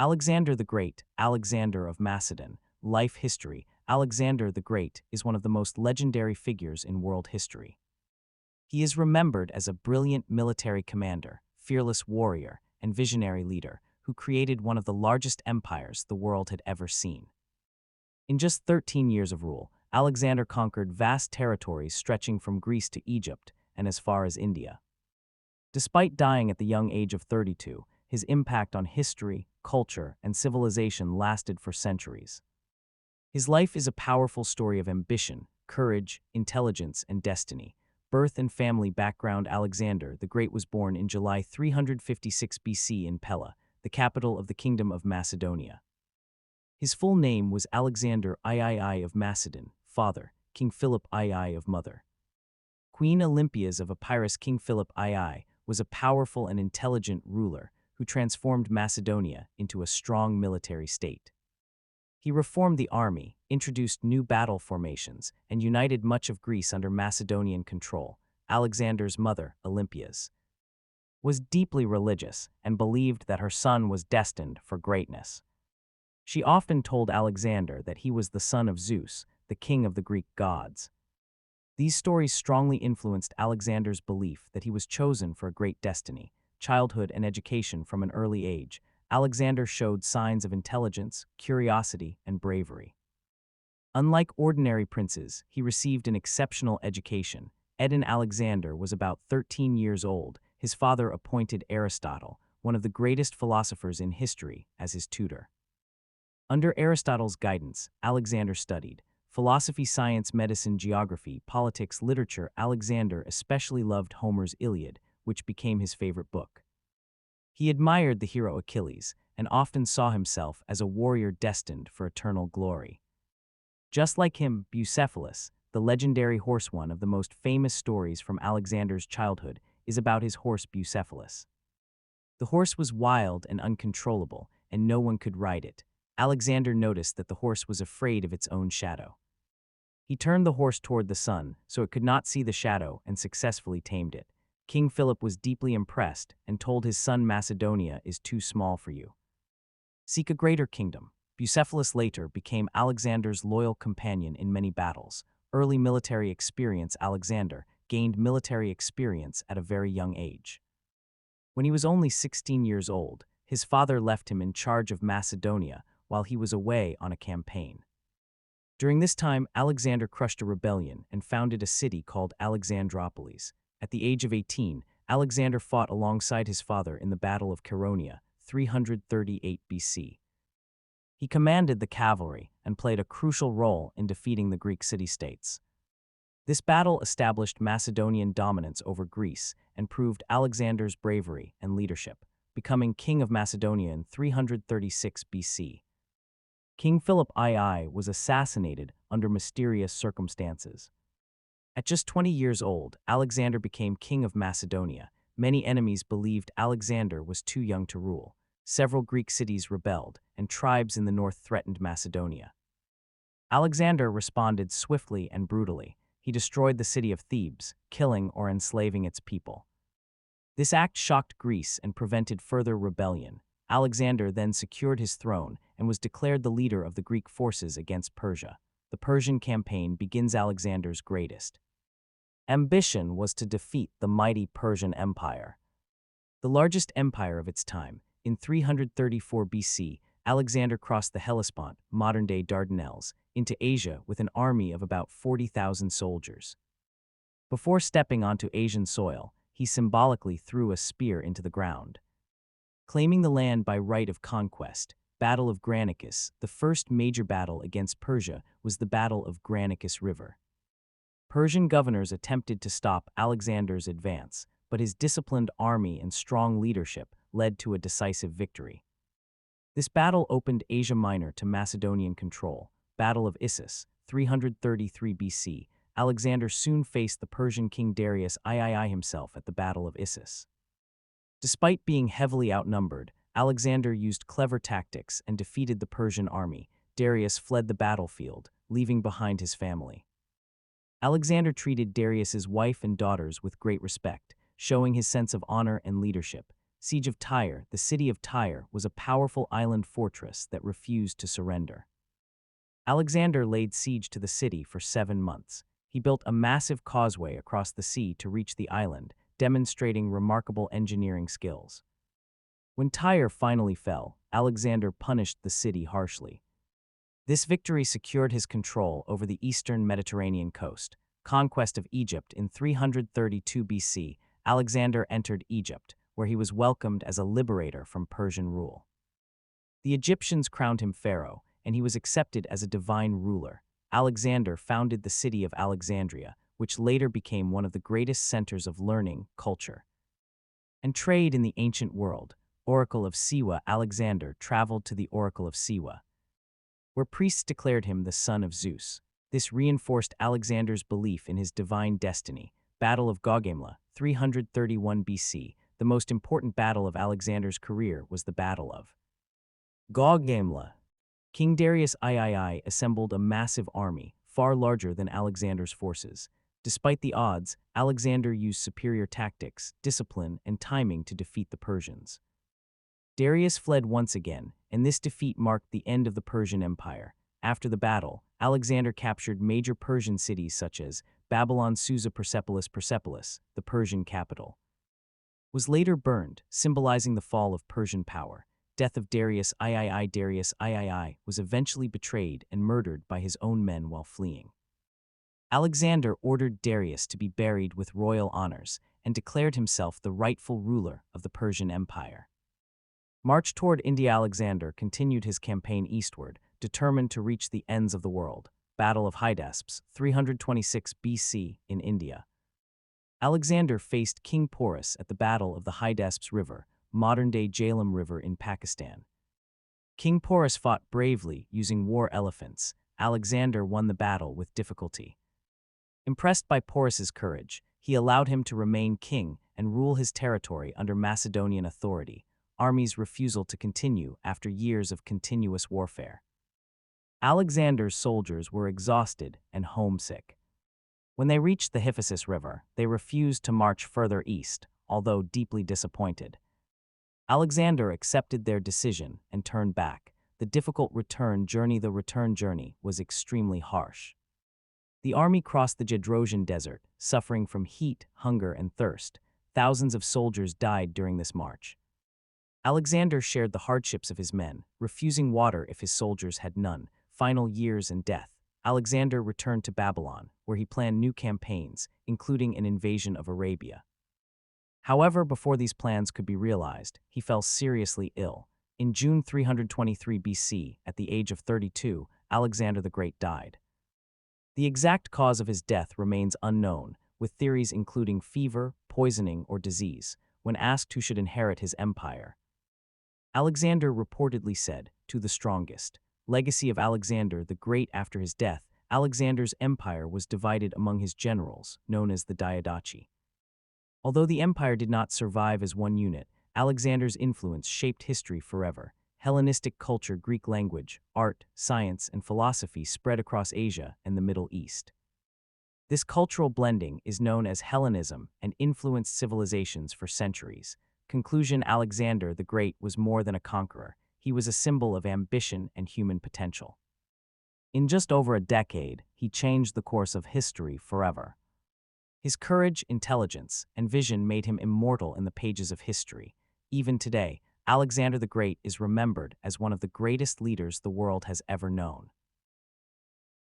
Alexander the Great, Alexander of Macedon, life history. Alexander the Great is one of the most legendary figures in world history. He is remembered as a brilliant military commander, fearless warrior, and visionary leader who created one of the largest empires the world had ever seen. In just 13 years of rule, Alexander conquered vast territories stretching from Greece to Egypt and as far as India. Despite dying at the young age of 32, his impact on history, culture, and civilization lasted for centuries. His life is a powerful story of ambition, courage, intelligence, and destiny. Birth and family background. Alexander the Great was born in July 356 BC in Pella, the capital of the Kingdom of Macedonia. His full name was Alexander-e-Azam of Macedon, father, King Philip II of mother. Queen Olympias of Epirus. King Philip II was a powerful and intelligent ruler who transformed Macedonia into a strong military state. He reformed the army, introduced new battle formations, and united much of Greece under Macedonian control. Alexander's mother, Olympias, was deeply religious and believed that her son was destined for greatness. She often told Alexander that he was the son of Zeus, the king of the Greek gods. These stories strongly influenced Alexander's belief that he was chosen for a great destiny. Childhood and education. From an early age, Alexander showed signs of intelligence, curiosity, and bravery. Unlike ordinary princes, he received an exceptional education. Alexander was about 13 years old. His father appointed Aristotle, one of the greatest philosophers in history, as his tutor. Under Aristotle's guidance, Alexander studied philosophy, science, medicine, geography, politics, literature. Alexander especially loved Homer's Iliad, which became his favorite book. He admired the hero Achilles and often saw himself as a warrior destined for eternal glory. Just like him, Bucephalus, the legendary horse. One of the most famous stories from Alexander's childhood is about his horse Bucephalus. The horse was wild and uncontrollable, and no one could ride it. Alexander noticed that the horse was afraid of its own shadow. He turned the horse toward the sun so it could not see the shadow and successfully tamed it. King Philip was deeply impressed and told his son, Macedonia is too small for you. Seek a greater kingdom. Bucephalus later became Alexander's loyal companion in many battles. Early military experience. Alexander gained military experience at a very young age. When he was only 16 years old, his father left him in charge of Macedonia while he was away on a campaign. During this time, Alexander crushed a rebellion and founded a city called Alexandropolis. At the age of 18, Alexander fought alongside his father in the Battle of Chaeronea, 338 BC. He commanded the cavalry and played a crucial role in defeating the Greek city-states. This battle established Macedonian dominance over Greece and proved Alexander's bravery and leadership, becoming king of Macedonia in 336 BC. King Philip II was assassinated under mysterious circumstances. At just 20 years old, Alexander became king of Macedonia. Many enemies believed Alexander was too young to rule. Several Greek cities rebelled, and tribes in the north threatened Macedonia. Alexander responded swiftly and brutally. He destroyed the city of Thebes, killing or enslaving its people. This act shocked Greece and prevented further rebellion. Alexander then secured his throne and was declared the leader of the Greek forces against Persia. The Persian campaign begins. Alexander's greatest ambition was to defeat the mighty Persian Empire, the largest empire of its time. In 334 BC, Alexander crossed the Hellespont, modern-day Dardanelles, into Asia with an army of about 40,000 soldiers. Before stepping onto Asian soil, he symbolically threw a spear into the ground, claiming the land by right of conquest. Battle of Granicus. The first major battle against Persia was the Battle of Granicus River. Persian governors attempted to stop Alexander's advance, but his disciplined army and strong leadership led to a decisive victory. This battle opened Asia Minor to Macedonian control. Battle of Issus, 333 BC. Alexander soon faced the Persian king Darius III himself at the Battle of Issus. Despite being heavily outnumbered, Alexander used clever tactics and defeated the Persian army. Darius fled the battlefield, leaving behind his family. Alexander treated Darius's wife and daughters with great respect, showing his sense of honor and leadership. Siege of Tyre. The city of Tyre was a powerful island fortress that refused to surrender. Alexander laid siege to the city for 7 months. He built a massive causeway across the sea to reach the island, demonstrating remarkable engineering skills. When Tyre finally fell, Alexander punished the city harshly. This victory secured his control over the eastern Mediterranean coast. Conquest of Egypt. In 332 BC, Alexander entered Egypt, where he was welcomed as a liberator from Persian rule. The Egyptians crowned him pharaoh, and he was accepted as a divine ruler. Alexander founded the city of Alexandria, which later became one of the greatest centers of learning, culture, and trade in the ancient world. Oracle of Siwa. Alexander traveled to the Oracle of Siwa, where priests declared him the son of Zeus. This reinforced Alexander's belief in his divine destiny. Battle of Gaugamela, 331 BC. The most important battle of Alexander's career was the Battle of Gaugamela. King Darius III assembled a massive army, far larger than Alexander's forces. Despite the odds, Alexander used superior tactics, discipline, and timing to defeat the Persians. Darius fled once again, and this defeat marked the end of the Persian Empire. After the battle, Alexander captured major Persian cities such as Babylon. Susa. Persepolis, the Persian capital, was later burned, symbolizing the fall of Persian power. Death of Darius III. Darius III was eventually betrayed and murdered by his own men while fleeing. Alexander ordered Darius to be buried with royal honors and declared himself the rightful ruler of the Persian Empire. March toward India. Alexander continued his campaign eastward, determined to reach the ends of the world. Battle of Hydaspes, 326 BC, in India. Alexander faced King Porus at the Battle of the Hydaspes River, modern-day Jhelum River in Pakistan. King Porus fought bravely using war elephants. Alexander won the battle with difficulty. Impressed by Porus's courage, he allowed him to remain king and rule his territory under Macedonian authority. Army's refusal to continue after years of continuous warfare. Alexander's soldiers were exhausted and homesick. When they reached the Hyphasis River, they refused to march further east, although deeply disappointed. Alexander accepted their decision and turned back. The difficult return journey was extremely harsh. The army crossed the Jedrosian Desert, suffering from heat, hunger, and thirst. Thousands of soldiers died during this march. Alexander shared the hardships of his men, refusing water if his soldiers had none. Final years and death. Alexander returned to Babylon, where he planned new campaigns, including an invasion of Arabia. However, before these plans could be realized, he fell seriously ill. In June 323 BC, at the age of 32, Alexander the Great died. The exact cause of his death remains unknown, with theories including fever, poisoning, or disease. When asked who should inherit his empire, Alexander reportedly said, "To the strongest." Legacy of Alexander the Great. After his death, Alexander's empire was divided among his generals, known as the Diadochi. Although the empire did not survive as one unit, Alexander's influence shaped history forever. Hellenistic culture, Greek language, art, science, and philosophy spread across Asia and the Middle East. This cultural blending is known as Hellenism and influenced civilizations for centuries. Conclusion: Alexander the Great was more than a conqueror. He was a symbol of ambition and human potential. In just over a decade, he changed the course of history forever. His courage, intelligence, and vision made him immortal in the pages of history. Even today, Alexander the Great is remembered as one of the greatest leaders the world has ever known.